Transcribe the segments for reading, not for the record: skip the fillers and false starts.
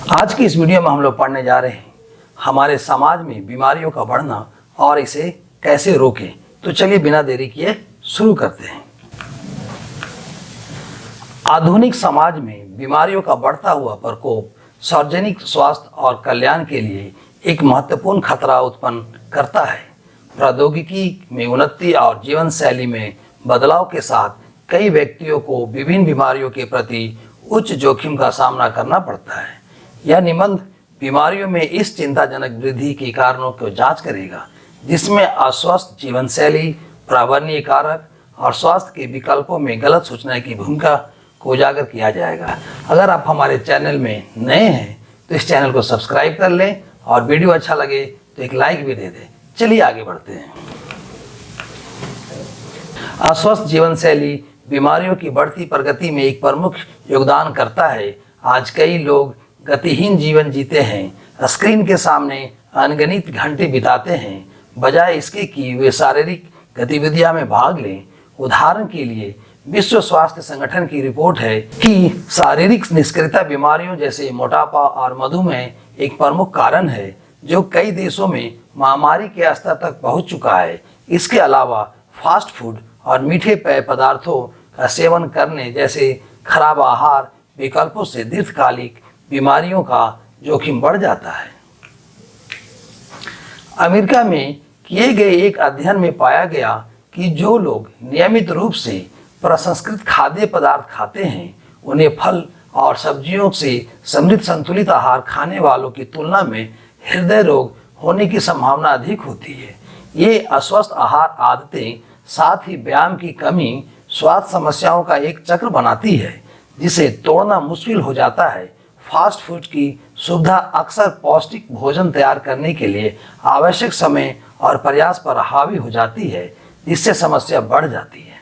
आज की इस वीडियो में हम लोग पढ़ने जा रहे हैं हमारे समाज में बीमारियों का बढ़ना और इसे कैसे रोकें। तो चलिए बिना देरी किए शुरू करते हैं। आधुनिक समाज में बीमारियों का बढ़ता हुआ प्रकोप सार्वजनिक स्वास्थ्य और कल्याण के लिए एक महत्वपूर्ण खतरा उत्पन्न करता है। प्रौद्योगिकी में उन्नति और जीवन शैली में बदलाव के साथ कई व्यक्तियों को विभिन्न बीमारियों के प्रति उच्च जोखिम का सामना करना पड़ता है। यह निबंध बीमारियों में इस चिंताजनक वृद्धि के कारणों को जांच करेगा, जिसमें अस्वस्थ जीवन शैली, पर्यावरणीय कारक और स्वास्थ्य के विकल्पों में गलत सूचना की भूमिका को उजागर किया जाएगा। अगर आप हमारे चैनल में नए हैं तो इस चैनल को सब्सक्राइब कर लें और वीडियो अच्छा लगे तो एक लाइक भी दे दें। चलिए आगे बढ़ते हैं। अस्वस्थ जीवन शैली बीमारियों की बढ़ती प्रगति में एक प्रमुख योगदान करता है। आज कई लोग गतिहीन जीवन जीते हैं, स्क्रीन के सामने अनगिनत घंटे बिताते हैं, बजाय इसके कि वे शारीरिक गतिविधियों में भाग लें। उदाहरण के लिए विश्व स्वास्थ्य संगठन की रिपोर्ट है कि शारीरिक निष्क्रियता बीमारियों जैसे मोटापा और मधुमेह एक प्रमुख कारण है, जो कई देशों में महामारी के स्तर तक पहुंच चुका है। इसके अलावा फास्ट फूड और मीठे पेय पदार्थों का सेवन करने जैसे खराब आहार विकल्पों से दीर्घकालिक बीमारियों का जोखिम बढ़ जाता है। अमेरिका में किए गए एक अध्ययन में पाया गया कि जो लोग नियमित रूप से प्रसंस्कृत खाद्य पदार्थ खाते हैं, उन्हें फल और सब्जियों से समृद्ध संतुलित आहार खाने वालों की तुलना में हृदय रोग होने की संभावना अधिक होती है। ये अस्वस्थ आहार आदतें साथ ही व्यायाम की कमी स्वास्थ्य समस्याओं का एक चक्र बनाती है, जिसे तोड़ना मुश्किल हो जाता है। फास्ट फूड की सुविधा अक्सर पौष्टिक भोजन तैयार करने के लिए आवश्यक समय और प्रयास पर हावी हो जाती है, जिससे समस्या बढ़ जाती है।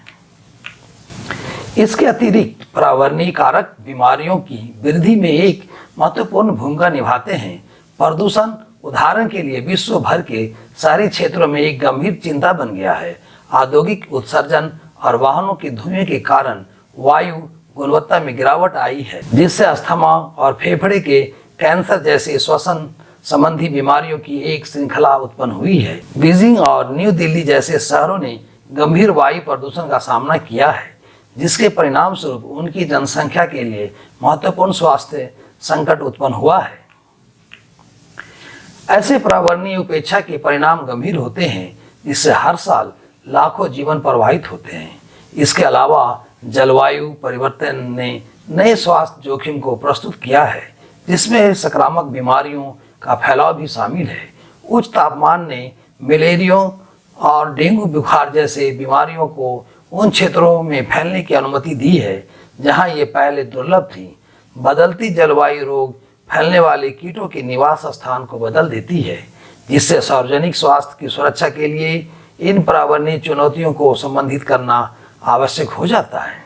इसके अतिरिक्त पर्यावरणीय कारक बीमारियों की वृद्धि में एक महत्वपूर्ण भूमिका निभाते हैं। प्रदूषण उदाहरण के लिए विश्व भर के शहरी क्षेत्रों में एक गंभीर चिंता बन गया है। औद्योगिक उत्सर्जन और वाहनों के धुएं के कारण वायु गुणवत्ता में गिरावट आई है, जिससे अस्थमा और फेफड़े के कैंसर जैसे श्वसन संबंधी बीमारियों की एक श्रृंखला उत्पन्न हुई है। बीजिंग और न्यू दिल्ली जैसे शहरों ने गंभीर वायु प्रदूषण का सामना किया है, जिसके परिणाम स्वरूप उनकी जनसंख्या के लिए महत्वपूर्ण स्वास्थ्य संकट उत्पन्न हुआ है। ऐसे पर्यावरणीय उपेक्षा के परिणाम गंभीर होते हैं, जिससे हर साल लाखों जीवन प्रभावित होते हैं। इसके अलावा जलवायु परिवर्तन ने नए स्वास्थ्य जोखिम को प्रस्तुत किया है, जिसमें संक्रामक बीमारियों का फैलाव भी शामिल है। उच्च तापमान ने मलेरिया और डेंगू बुखार जैसे बीमारियों को उन क्षेत्रों में फैलने की अनुमति दी है जहां ये पहले दुर्लभ थी। बदलती जलवायु रोग फैलने वाले कीटों के निवास स्थान को बदल देती है, जिससे सार्वजनिक स्वास्थ्य की सुरक्षा के लिए इन पर्यावरणीय चुनौतियों को संबोधित करना आवश्यक हो जाता है।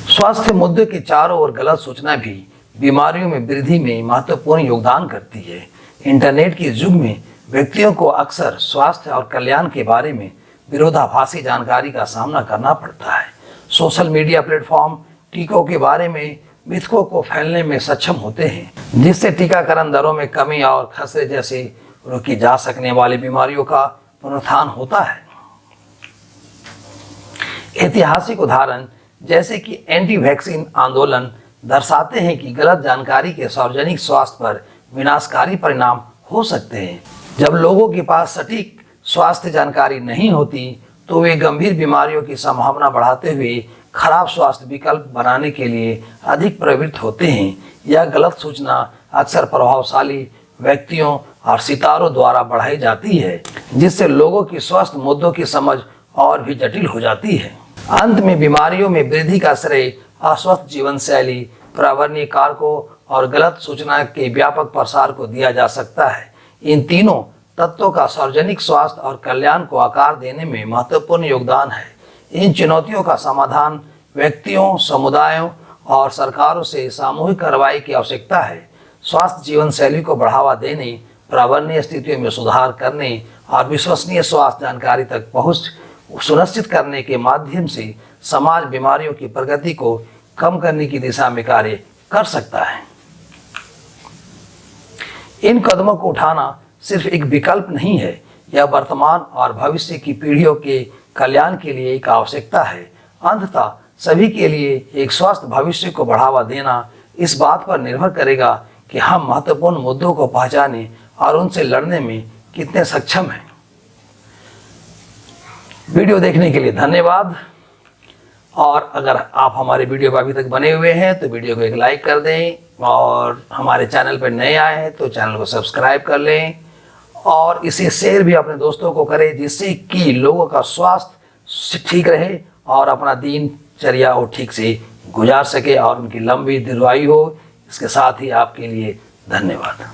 स्वास्थ्य मुद्दों के चारों ओर गलत सूचना भी बीमारियों में वृद्धि में महत्वपूर्ण योगदान करती है। इंटरनेट के युग में व्यक्तियों को अक्सर स्वास्थ्य और कल्याण के बारे में विरोधाभासी जानकारी का सामना करना पड़ता है। सोशल मीडिया प्लेटफॉर्म टीकों के बारे में मिथकों को फैलने में सक्षम होते हैं, जिससे टीकाकरण दरों में कमी और खसरे जैसे रोकी जा सकने वाली बीमारियों का पुनरुत्थान होता है। ऐतिहासिक उदाहरण जैसे कि एंटी वैक्सीन आंदोलन दर्शाते हैं कि गलत जानकारी के सार्वजनिक स्वास्थ्य पर विनाशकारी परिणाम हो सकते हैं। जब लोगों के पास सटीक स्वास्थ्य जानकारी नहीं होती, तो वे गंभीर बीमारियों की संभावना बढ़ाते हुए खराब स्वास्थ्य विकल्प बनाने के लिए अधिक प्रवृत्त होते हैं। यह गलत सूचना अक्सर प्रभावशाली व्यक्तियों और सितारों द्वारा बढ़ाई जाती है, जिससे लोगों की स्वास्थ्य मुद्दों की समझ और भी जटिल हो जाती है। अंत में बीमारियों में वृद्धि का श्रेय अस्वस्थ जीवन शैली, पर्यावरणीय कारकों और गलत सूचना के व्यापक प्रसार को दिया जा सकता है। इन तीनों तत्वों का सार्वजनिक स्वास्थ्य और कल्याण को आकार देने में महत्वपूर्ण योगदान है। इन चुनौतियों का समाधान व्यक्तियों, समुदायों और सरकारों से सामूहिक कार्रवाई की आवश्यकता है। स्वास्थ्य जीवन शैली को बढ़ावा देने, पर्यावरणीय स्थितियों में सुधार करने और विश्वसनीय स्वास्थ्य जानकारी तक पहुँच सुनिश्चित करने के माध्यम से समाज बीमारियों की प्रगति को कम करने की दिशा में कार्य कर सकता है। इन कदमों को उठाना सिर्फ एक विकल्प नहीं है, यह वर्तमान और भविष्य की पीढ़ियों के कल्याण के लिए एक आवश्यकता है। अंततः सभी के लिए एक स्वस्थ भविष्य को बढ़ावा देना इस बात पर निर्भर करेगा कि हम महत्वपूर्ण मुद्दों को पहचाने और उनसे लड़ने में कितने सक्षम हैं। वीडियो देखने के लिए धन्यवाद। और अगर आप हमारे वीडियो पर अभी तक बने हुए हैं तो वीडियो को एक लाइक कर दें, और हमारे चैनल पर नए आए हैं तो चैनल को सब्सक्राइब कर लें, और इसे शेयर भी अपने दोस्तों को करें, जिससे कि लोगों का स्वास्थ्य ठीक रहे और अपना दिनचर्या वो ठीक से गुजार सके और उनकी लंबी दीर्घायु हो। इसके साथ ही आपके लिए धन्यवाद।